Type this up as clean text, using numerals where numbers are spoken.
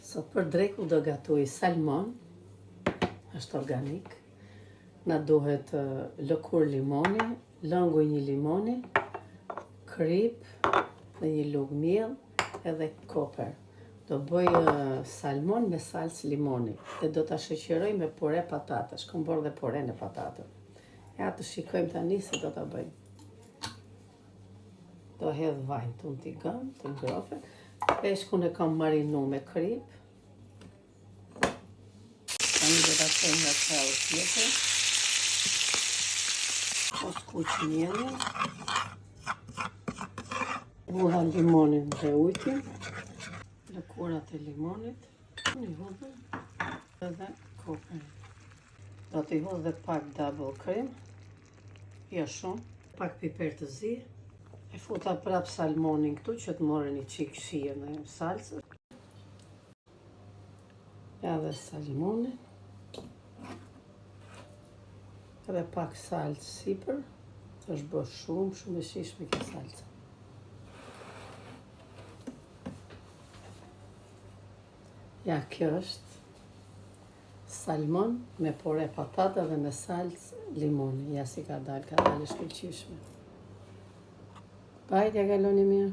Sot për dreku do gatoj salmon, është organik. Na duhet lëkur limoni, lëngu 1 limoni, krip dhe 1 lugë miell edhe koper. Do bëj salmon me salcë limoni dhe do ta shoqëroj me pure patatesh. Kam bërë dhe pure në patate. Ja të shikojmë tani se do ta bëjmë. Do hedh vajin tonë t'i gëm, të ngrohtë. Peshkun e kam marinu me krip. Tani do ta çoj nga krau tjetër. Po skuq mielin. Vura limonin dhe ujkin. Lëkurat e limonit. Një hudhër edhe koper. Do t'i hodh dhe pak double cream. Jo shumë. Pak piper të zi. E futa prap salmonin këtu që të morë një qik shijen e salsës. Ja dhe salmonin. Edhe pak salcë sipër. Është bërë shumë e shishme kjo salca. Ja, kjo është salmon me pore patate dhe me salcë limoni. Ja si ka dalë shkëlqyeshme. Bajtja kaloni mirë.